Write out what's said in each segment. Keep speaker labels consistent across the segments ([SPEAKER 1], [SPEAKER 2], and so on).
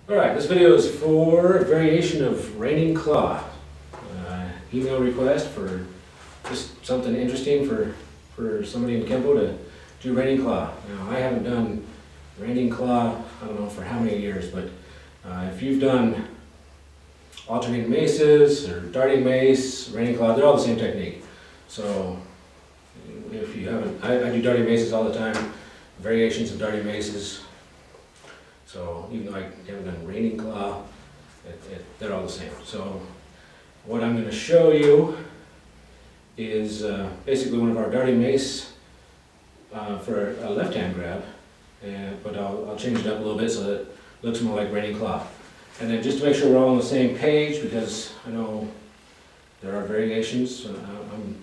[SPEAKER 1] Alright, this video is for a variation of Raining Claw. Email request for just something interesting for somebody in Kempo to do Raining Claw. Now, I haven't done Raining Claw, I don't know for how many years, but if you've done alternating maces or darting mace, Raining Claw, they're all the same technique. So if you haven't, I do darting maces all the time, variations of darting maces. So even though I haven't done Raining Claw, they're all the same. So what I'm going to show you is basically one of our darting mace for a left-hand grab, but I'll change it up a little bit so that it looks more like Raining Claw. And then just to make sure we're all on the same page, because I know there are variations, I'm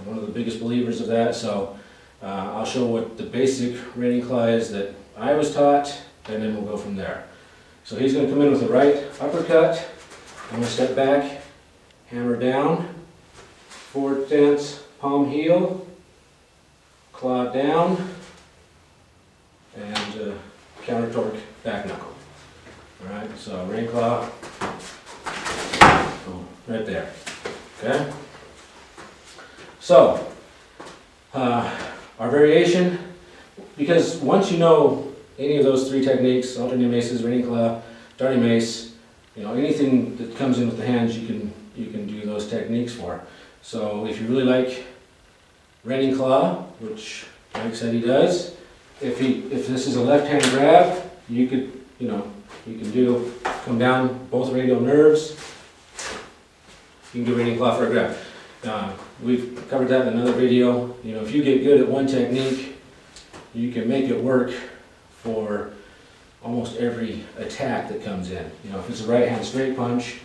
[SPEAKER 1] one of the biggest believers of that, so I'll show what the basic Raining Claw is that I was taught, and then we'll go from there. So he's going to come in with the right uppercut. I'm going to step back, hammer down, forward stance, palm heel, claw down, and counter torque back knuckle. Alright, so Raining Claw, right there. Okay? So, our variation, because once you know any of those three techniques, alternating maces, Raining Claw, darting mace, anything that comes in with the hands, you can do those techniques for. So if you really like Raining Claw, which Mike said he does, if this is a left-hand grab, you could, you can come down both radial nerves. You can do Raining Claw for a grab. We've covered that in another video. If you get good at one technique, you can make it work for almost every attack that comes in. If it's a right hand straight punch,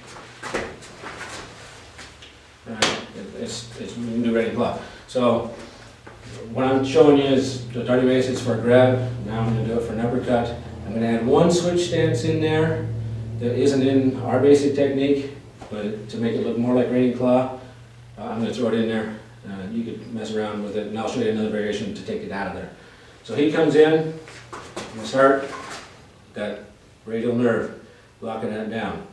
[SPEAKER 1] you can do Raining Claw. So what I'm showing you is the darting mace is for a grab. Now I'm going to do it for an uppercut. I'm going to add one switch stance in there that isn't in our basic technique, but to make it look more like Raining Claw, I'm going to throw it in there. You could mess around with it, and I'll show you another variation to take it out of there. So he comes in. I'm going to start that radial nerve, locking that down.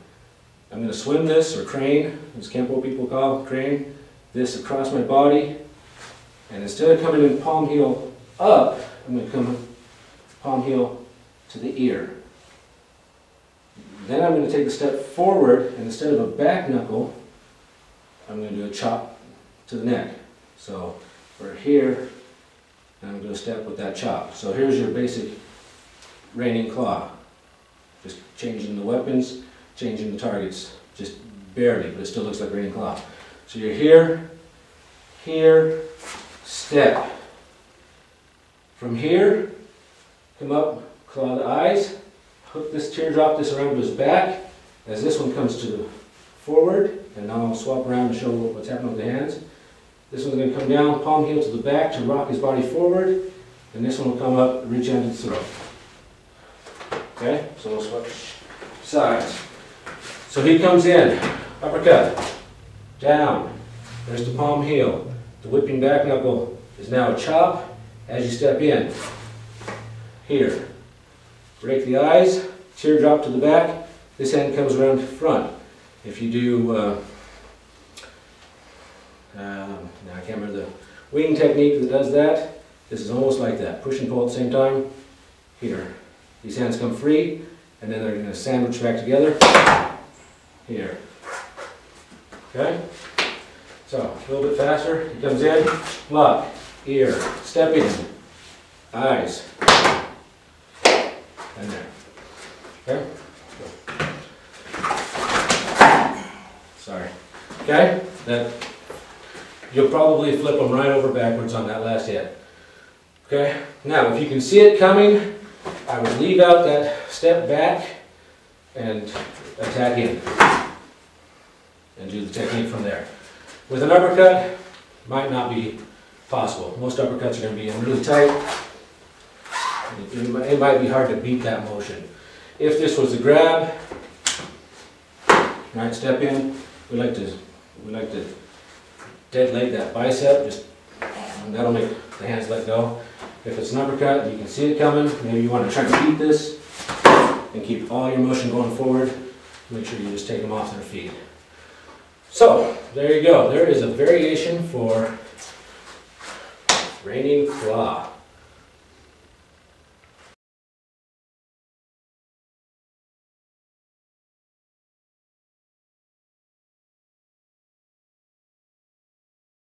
[SPEAKER 1] I'm going to swim this, or crane, as Kempo people call crane, this across my body, and instead of coming in palm heel up, I'm going to come palm heel to the ear. Then I'm going to take a step forward, and instead of a back knuckle, I'm going to do a chop to the neck. So we're here, and I'm going to step with that chop. So here's your basic Raining Claw. Just changing the weapons, changing the targets, just barely, but it still looks like Raining Claw. So you're here, here, step. From here, come up, claw the eyes, hook this teardrop around his back as this one comes to the forward, and now I'll swap around to show what's happening with the hands. This one's going to come down, palm heel to the back to rock his body forward, and this one will come up, reach into the throat. Okay, so we'll switch sides. So he comes in, uppercut, down, there's the palm heel. The whipping back knuckle is now a chop as you step in. Here, break the eyes, teardrop to the back, this hand comes around to front. If you do, now I can't remember the wing technique that does that, this is almost like that, push and pull at the same time. Here. These hands come free, and then they're going to sandwich back together. Here. Okay? So, a little bit faster. He comes in, lock, ear, step in, eyes, and there. Okay? Sorry. Okay? You'll probably flip them right over backwards on that last hit. Okay? Now, if you can see it coming, I would leave out that step back and attack in and do the technique from there. With an uppercut, might not be possible. Most uppercuts are going to be in really tight. It might be hard to beat that motion. If this was a grab, right, step in, we like to dead leg that bicep, just that'll make the hands let go. If it's an uppercut, you can see it coming, maybe you want to try to beat this, and keep all your motion going forward. Make sure you just take them off their feet. So, there you go. There is a variation for Reining Claw.